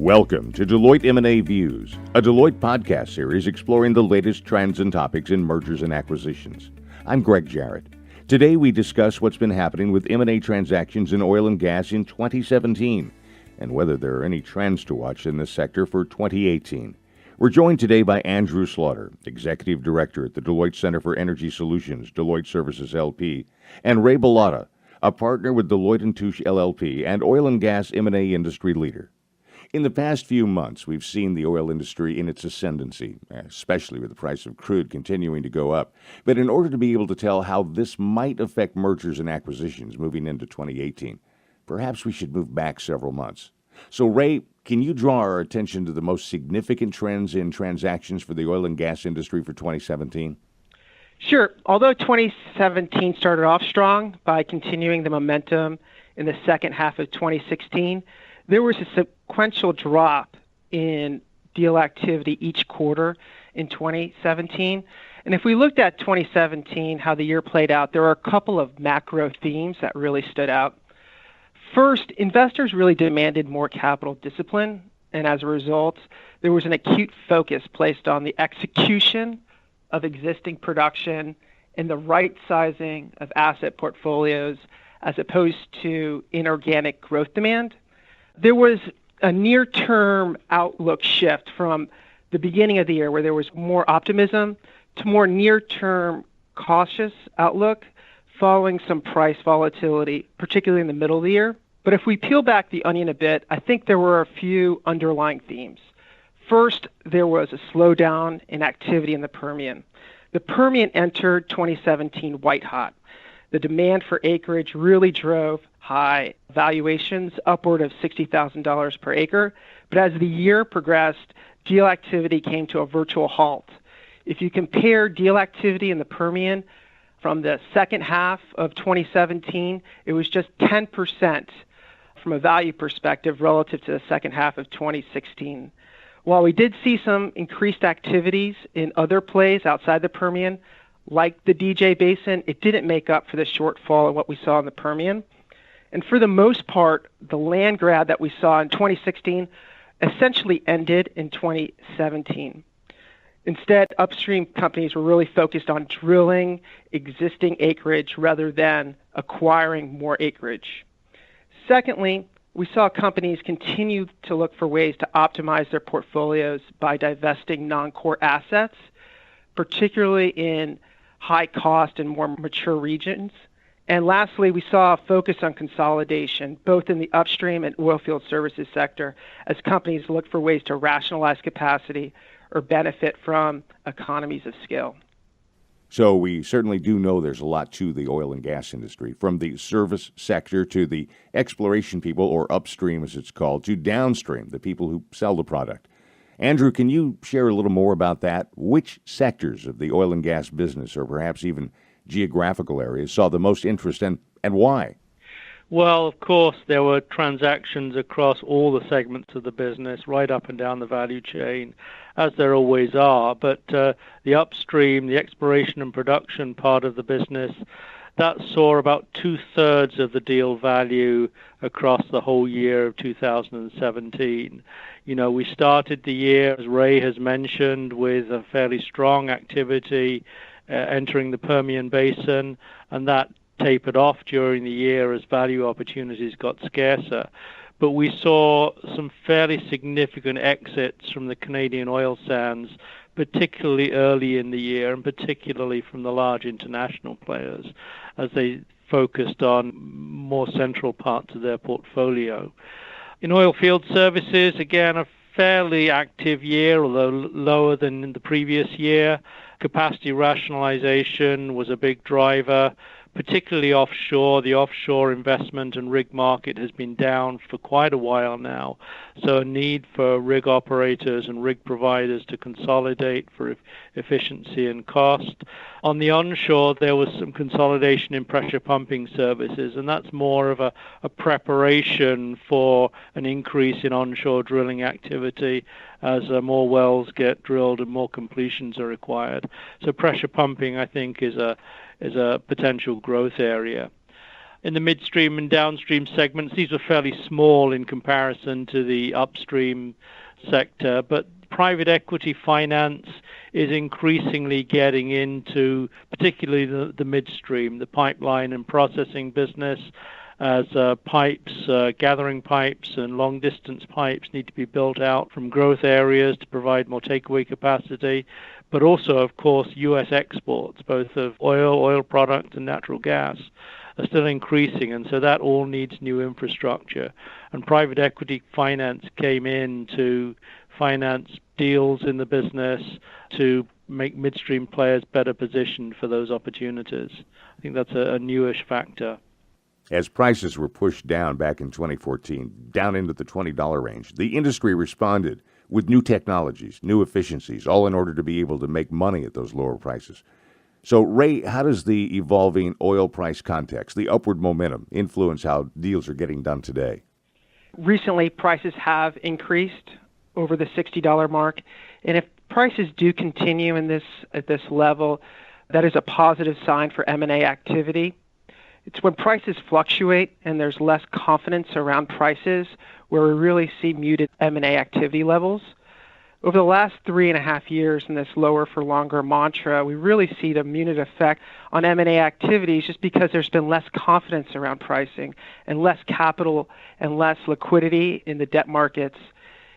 Welcome to Deloitte M&A Views, a Deloitte podcast series exploring the latest trends and topics in mergers and acquisitions. I'm Greg Jarrett. Today we discuss what's been happening with M&A transactions in oil and gas in 2017 and whether there are any trends to watch in this sector for 2018. We're joined today by Andrew Slaughter, Executive Director at the Deloitte Center for Energy Solutions, Deloitte Services LP, and Ray Bellotta, a partner with Deloitte & Touche LLP and oil and gas M&A industry leader. In the past few months, we've seen the oil industry in its ascendancy, especially with the price of crude continuing to go up. But in order to be able to tell how this might affect mergers and acquisitions moving into 2018, perhaps we should move back several months. So, Ray, can you draw our attention to the most significant trends in transactions for the oil and gas industry for 2017? Sure. Although 2017 started off strong by continuing the momentum in the second half of 2016, there was a sequential drop in deal activity each quarter in 2017. And if we looked at 2017, how the year played out, there were a couple of macro themes that really stood out. First, investors really demanded more capital discipline, and as a result, there was an acute focus placed on the execution of existing production and the right sizing of asset portfolios as opposed to inorganic growth demand. There was a near-term outlook shift from the beginning of the year where there was more optimism to more near-term cautious outlook following some price volatility, particularly in the middle of the year. But if we peel back the onion a bit, I think there were a few underlying themes. First, there was a slowdown in activity in the Permian. The Permian entered 2017 white hot. The demand for acreage really drove high valuations, upward of $60,000 per acre. But as the year progressed, deal activity came to a virtual halt. If you compare deal activity in the Permian from the second half of 2017, it was just 10% from a value perspective relative to the second half of 2016. While we did see some increased activities in other plays outside the Permian, like the DJ Basin, it didn't make up for the shortfall in what we saw in the Permian. And for the most part, the land grab that we saw in 2016 essentially ended in 2017. Instead, upstream companies were really focused on drilling existing acreage rather than acquiring more acreage. Secondly, we saw companies continue to look for ways to optimize their portfolios by divesting non-core assets, particularly in high-cost and more mature regions. And lastly, we saw a focus on consolidation, both in the upstream and oilfield services sector, as companies look for ways to rationalize capacity or benefit from economies of scale. So we certainly do know there's a lot to the oil and gas industry, from the service sector to the exploration people, or upstream as it's called, to downstream, the people who sell the product. Andrew, can you share a little more about that? Which sectors of the oil and gas business, or perhaps even geographical areas, saw the most interest and why? Well, of course, there were transactions across all the segments of the business, right up and down the value chain, as there always are. But the upstream, the exploration and production part of the business, that saw about 2/3 of the deal value across the whole year of 2017. You know, we started the year, as Ray has mentioned, with a fairly strong activity entering the Permian Basin, and that tapered off during the year as value opportunities got scarcer. But we saw some fairly significant exits from the Canadian oil sands, particularly early in the year, and particularly from the large international players, as they focused on more central parts of their portfolio. In oil field services, again, a fairly active year, although lower than in the previous year. Capacity rationalization was a big driver, particularly offshore. The offshore investment and rig market has been down for quite a while now. So a need for rig operators and rig providers to consolidate for efficiency and cost. On the onshore, there was some consolidation in pressure pumping services, and that's more of a preparation for an increase in onshore drilling activity as more wells get drilled and more completions are required. So pressure pumping, I think, is a potential growth area. in the midstream and downstream segments. These were fairly small in comparison to the upstream sector, but private equity finance is increasingly getting into particularly the midstream, the pipeline and processing business, as gathering pipes and long-distance pipes need to be built out from growth areas to provide more takeaway capacity, but also, of course, U.S. exports, both of oil products, and natural gas, are still increasing, and so that all needs new infrastructure. And private equity finance came in to finance deals in the business to make midstream players better positioned for those opportunities. I think that's a newish factor. As prices were pushed down back in 2014, down into the $20 range, the industry responded with new technologies, new efficiencies, all in order to be able to make money at those lower prices. So, Ray, how does the evolving oil price context, the upward momentum, influence how deals are getting done today? Recently, prices have increased over the $60 mark, and if prices do continue at this level, that is a positive sign for M&A activity. It's when prices fluctuate and there's less confidence around prices where we really see muted M&A activity levels. Over the last 3.5 years in this lower for longer mantra, we really see the muted effect on M&A activities just because there's been less confidence around pricing and less capital and less liquidity in the debt markets.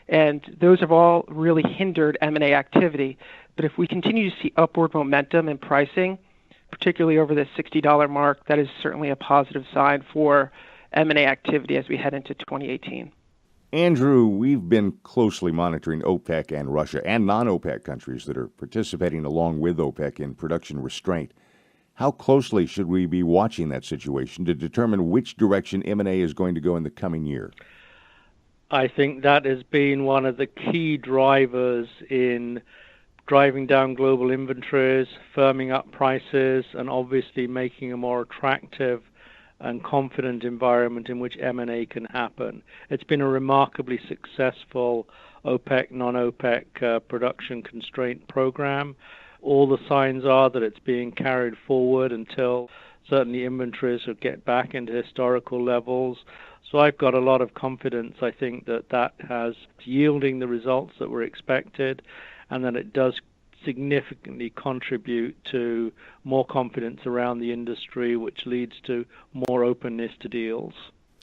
And those have all really hindered M&A activity. But if we continue to see upward momentum in pricing, particularly over the $60 mark, that is certainly a positive sign for M&A activity as we head into 2018. Andrew, we've been closely monitoring OPEC and Russia and non-OPEC countries that are participating along with OPEC in production restraint. How closely should we be watching that situation to determine which direction M&A is going to go in the coming year? I think that has been one of the key drivers in driving down global inventories, firming up prices, and obviously making a more attractive and confident environment in which M&A can happen. It's been a remarkably successful OPEC, non-OPEC production constraint program. All the signs are that it's being carried forward until certainly inventories will get back into historical levels. So I've got a lot of confidence, I think, that has yielding the results that were expected, and that it does significantly contribute to more confidence around the industry, which leads to more openness to deals.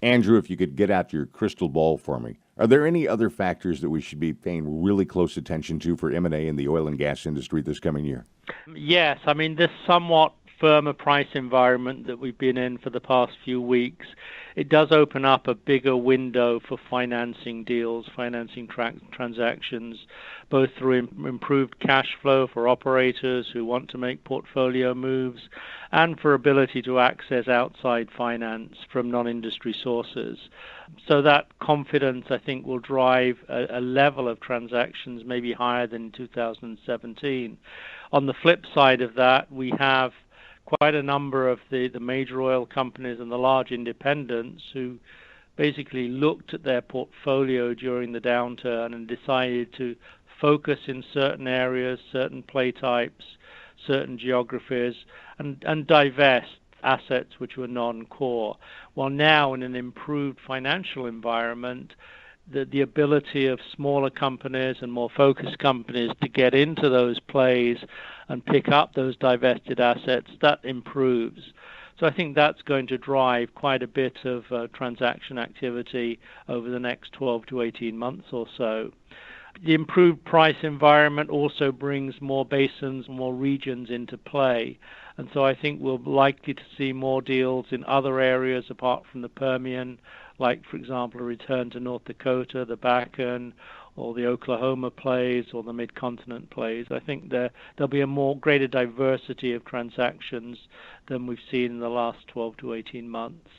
Andrew, if you could get out your crystal ball for me, are there any other factors that we should be paying really close attention to for M&A in the oil and gas industry this coming year? Yes, I mean, this somewhat firmer price environment that we've been in for the past few weeks, it does open up a bigger window for financing deals, financing transactions, both through improved cash flow for operators who want to make portfolio moves and for ability to access outside finance from non-industry sources. So that confidence, I think, will drive a level of transactions maybe higher than 2017. On the flip side of that, we have quite a number of the major oil companies and the large independents who basically looked at their portfolio during the downturn and decided to focus in certain areas, certain play types, certain geographies, and divest assets which were non-core. While now in an improved financial environment, the ability of smaller companies and more focused companies to get into those plays and pick up those divested assets, that improves. So I think that's going to drive quite a bit of transaction activity over the next 12 to 18 months or so. The improved price environment also brings more basins, more regions into play. And so I think we're likely to see more deals in other areas apart from the Permian, like, for example, a return to North Dakota, the Bakken, or the Oklahoma plays, or the Mid-Continent plays. I think there'll be a greater diversity of transactions than we've seen in the last 12 to 18 months.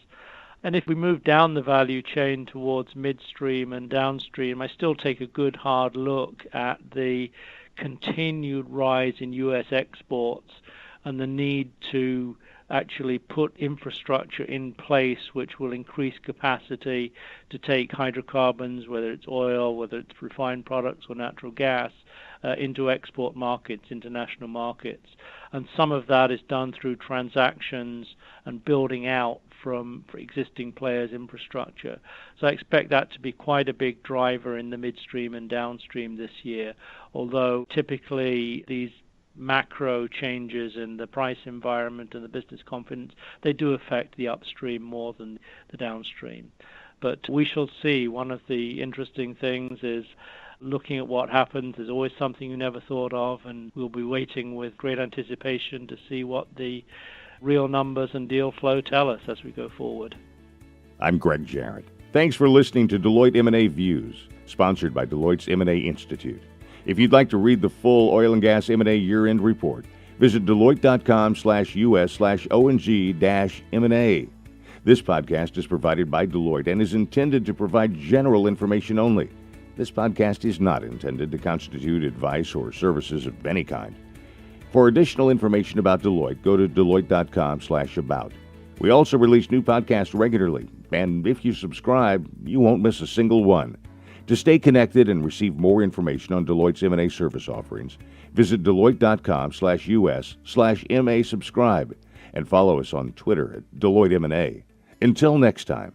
And if we move down the value chain towards midstream and downstream, I still take a good hard look at the continued rise in U.S. exports and the need to actually put infrastructure in place which will increase capacity to take hydrocarbons, whether it's oil, whether it's refined products or natural gas, into export markets, international markets. And some of that is done through transactions and building out from existing players' infrastructure. So I expect that to be quite a big driver in the midstream and downstream this year, although typically these macro changes in the price environment and the business confidence, they do affect the upstream more than the downstream. But we shall see. One of the interesting things is looking at what happens. There's always something you never thought of, and we'll be waiting with great anticipation to see what the real numbers and deal flow tell us as we go forward. I'm Greg Jarrett. Thanks for listening to Deloitte M&A Views, sponsored by Deloitte's M&A Institute. If you'd like to read the full oil and gas M&A year-end report, visit deloitte.com/us/ONG-M&A. This podcast is provided by Deloitte and is intended to provide general information only. This podcast is not intended to constitute advice or services of any kind. For additional information about Deloitte, go to deloitte.com/about. We also release new podcasts regularly, and if you subscribe, you won't miss a single one. To stay connected and receive more information on Deloitte's M&A service offerings, visit deloitte.com/us/MA subscribe and follow us on Twitter at Deloitte M&A. Until next time.